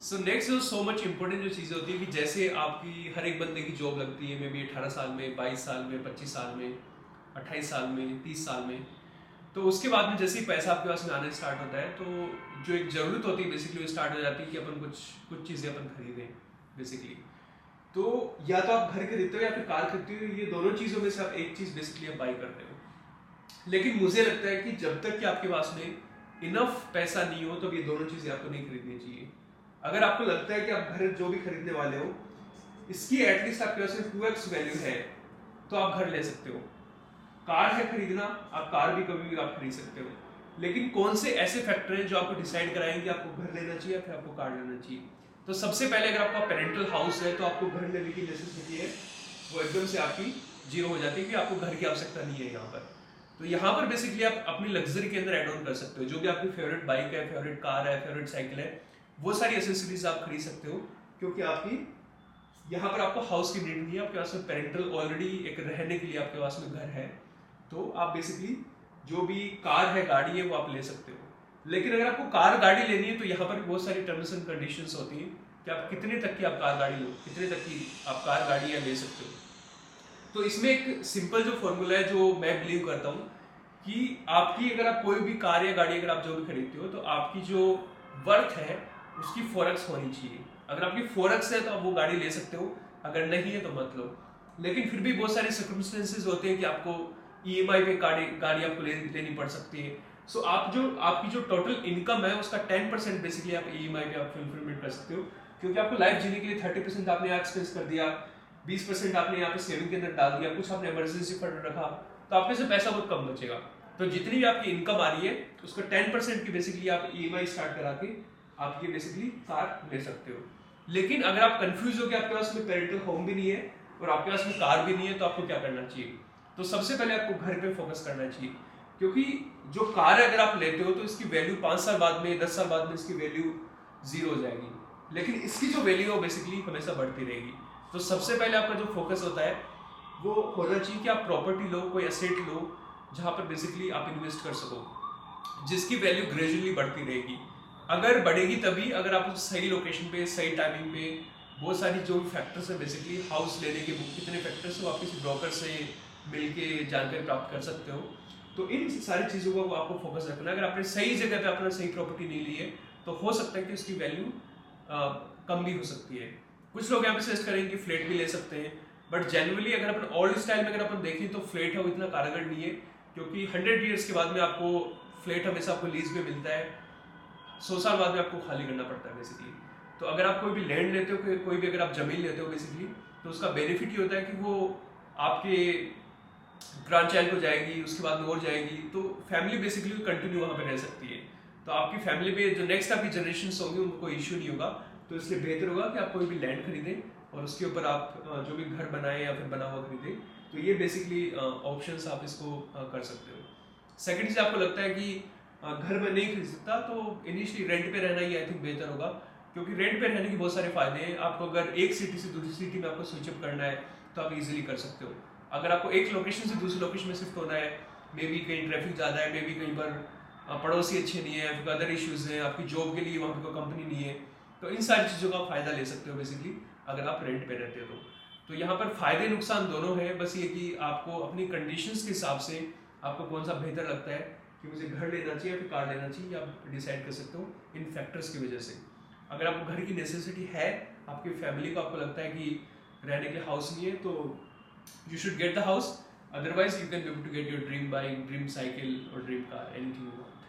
So next जो so much important जो चीज़ होती है कि जैसे आपकी हर एक बंदे की जॉब लगती है, मे बी 18 साल में, 22 साल में, 25 साल में, 28 साल में, 30 साल में। तो उसके बाद में जैसे ही पैसा आपके पास में आना स्टार्ट होता है, तो जो एक ज़रूरत होती है बेसिकली वो स्टार्ट हो जाती है कि अपन कुछ कुछ चीज़ें अपन खरीदें बेसिकली। तो या तो आप घर खरीदते हो या फिर कार खरीदते हो, ये दोनों चीज़ों में से आप एक चीज़ बेसिकली आप बाई करते हो। लेकिन मुझे लगता है कि जब तक कि आपके पास में इनफ पैसा नहीं हो, तो ये दोनों चीज़ें आपको नहीं खरीदनी चाहिए। अगर आपको लगता है कि आप घर जो भी खरीदने वाले हो, इसकी एटलीस्ट आपके पास में 2x वैल्यू है, तो आप घर ले सकते हो। कार है खरीदना, आप कार भी कभी भी आप खरीद सकते हो। लेकिन कौन से ऐसे फैक्टर हैं जो आपको डिसाइड कराएंगे कि आपको घर लेना चाहिए या फिर आपको कार लेना चाहिए। तो सबसे पहले अगर आपका पेरेंटल हाउस है, तो आपको घर लेने की नेसेसिटी है वो एकदम से आपकी जीरो हो जाती है कि आपको घर की आवश्यकता नहीं है यहाँ पर। तो यहाँ पर बेसिकली आप अपनी लग्जरी के अंदर एड ऑन कर सकते हो। जो भी आपकी फेवरेट बाइक है, फेवरेट कार है, फेवरेट साइकिल है, वो सारी एसेसरीज आप खरीद सकते हो। क्योंकि आपकी यहाँ पर आपको हाउस की नीड नहीं है, आपके पास में पेरेंटल ऑलरेडी एक रहने के लिए आपके पास में घर है। तो आप बेसिकली जो भी कार है, गाड़ी है, वो आप ले सकते हो। लेकिन अगर आपको कार गाड़ी लेनी है, तो यहाँ पर बहुत सारी टर्म्स एंड कंडीशंस होती हैं कि आप कितने तक की आप कार गाड़ी लो, कितने तक की आप कार गाड़ी या ले सकते हो। तो इसमें एक सिंपल जो फॉर्मूला है जो मैं बिलीव करता हूँ कि आपकी अगर आप कोई भी कार या गाड़ी अगर आप जो भी खरीदते हो, तो आपकी जो वर्थ है उसकी 4x होनी चाहिए। अगर आपकी 4x है तो आप वो गाड़ी ले सकते हो, अगर नहीं है तो मत लो। लेकिन फिर भी बहुत सारे सर्कमस्टेंसेज होते हैं कि आपको ईएमआई पे गाड़ी आपको लेनी पड़ सकती है। सो आप जो आपकी जो टोटल इनकम है उसका 10% बेसिकली आप ईएमआई पे आप फुलफिलमेंट कर सकते हो। क्योंकि आपको लाइफ जीने के लिए 30% आपने यहाँ एक्सपेंस कर दिया, 20% आपने यहाँ पे सेविंग के अंदर डाल दिया, कुछ आपने इमरजेंसी फंड रखा, तो आपके से पैसा बहुत कम बचेगा। तो जितनी भी आपकी इनकम आ रही है उसका 10% की बेसिकली आप ईएमआई स्टार्ट करा के आप ये बेसिकली कार ले सकते हो। लेकिन अगर आप कंफ्यूज हो कि आपके पास में पेरेंटल होम भी नहीं है और आपके पास में कार भी नहीं है, तो आपको क्या करना चाहिए। तो सबसे पहले आपको घर पे फोकस करना चाहिए। क्योंकि जो कार है अगर आप लेते हो तो इसकी वैल्यू 5 साल बाद में, 10 साल बाद में इसकी वैल्यू जीरो हो जाएगी। लेकिन इसकी जो वैल्यू है बेसिकली हमेशा बढ़ती रहेगी। तो सबसे पहले आपका जो फोकस होता है वो होना चाहिए कि आप प्रॉपर्टी लो, कोई एसेट लो जहाँ पर बेसिकली आप इन्वेस्ट कर सको, जिसकी वैल्यू ग्रेजुअली बढ़ती रहेगी। अगर बढ़ेगी तभी अगर आप उस सही लोकेशन पे, सही टाइमिंग पे, बहुत सारी जो भी फैक्टर्स है बेसिकली हाउस लेने के कितने फैक्टर्स है वो आप किसी ब्रोकर से मिलके जानकारी प्राप्त कर सकते हो। तो इन सारी चीज़ों को आपको फोकस रखना है। अगर आपने सही जगह पे अपना सही प्रॉपर्टी नहीं ली है, तो हो सकता है कि उसकी वैल्यू कम भी हो सकती है। कुछ लोग यहाँ पे सजेस्ट करेंगे कि फ्लैट भी ले सकते हैं, बट जनरली अगर अपन ओल्ड स्टाइल में अगर अपन देखें तो फ्लैट है वो इतना कारगर नहीं है। क्योंकि 100 ईयर्स के बाद में आपको फ्लैट हमेशा आपको लीज पे मिलता है, 100 साल बाद में आपको खाली करना पड़ता है बेसिकली। तो अगर आप कोई भी लैंड लेते हो, कोई भी अगर आप जमीन लेते हो बेसिकली, तो उसका बेनिफिट ये होता है कि वो आपके ग्रैंड चाइल्ड को जाएगी, उसके बाद में और जाएगी, तो फैमिली बेसिकली कंटिन्यू वहाँ पे रह सकती है। तो आपकी फैमिली पे जो नेक्स्ट आपकी जनरेशन होंगे उनको कोई इश्यू नहीं होगा। तो इसलिए बेहतर होगा कि आप कोई भी लैंड खरीदें और उसके ऊपर आप जो भी घर बनाए या फिर बना हुआ खरीदें। तो ये बेसिकली ऑप्शंस आप इसको कर सकते हो। सेकंड चीज आपको लगता है कि घर में नहीं खरीद सकता, तो इनिशियली रेंट पे रहना ही आई थिंक बेहतर होगा। क्योंकि रेंट पे रहने के बहुत सारे फायदे हैं। आपको अगर एक सिटी से दूसरी सिटी में आपको स्विच अप करना है तो आप इजीली कर सकते हो। अगर आपको एक लोकेशन से दूसरी लोकेशन में शिफ्ट होना है, मे बी कहीं ट्रैफिक ज़्यादा है, मे बी कहीं पर पड़ोसी अच्छे नहीं है, आपको अदर इश्यूज़ हैं, आपकी जॉब के लिए वहाँ पर कोई कंपनी नहीं है, तो इन सारी चीज़ों का फ़ायदा ले सकते हो बेसिकली अगर आप रेंट पे रहते हो। तो यहाँ पर फ़ायदे नुकसान दोनों हैं, बस ये कि आपको अपनी कंडीशंस के हिसाब से आपको कौन सा बेहतर लगता है कि मुझे घर लेना चाहिए या फिर कार लेना चाहिए, आप डिसाइड कर सकते हो इन फैक्टर्स की वजह से। अगर आपको घर की नेसेसिटी है, आपकी फैमिली को आपको लगता है कि रहने के लिए हाउस नहीं है, तो you should get the house. Otherwise you can be able to get your dream bike, dream cycle or dream car, anything you want.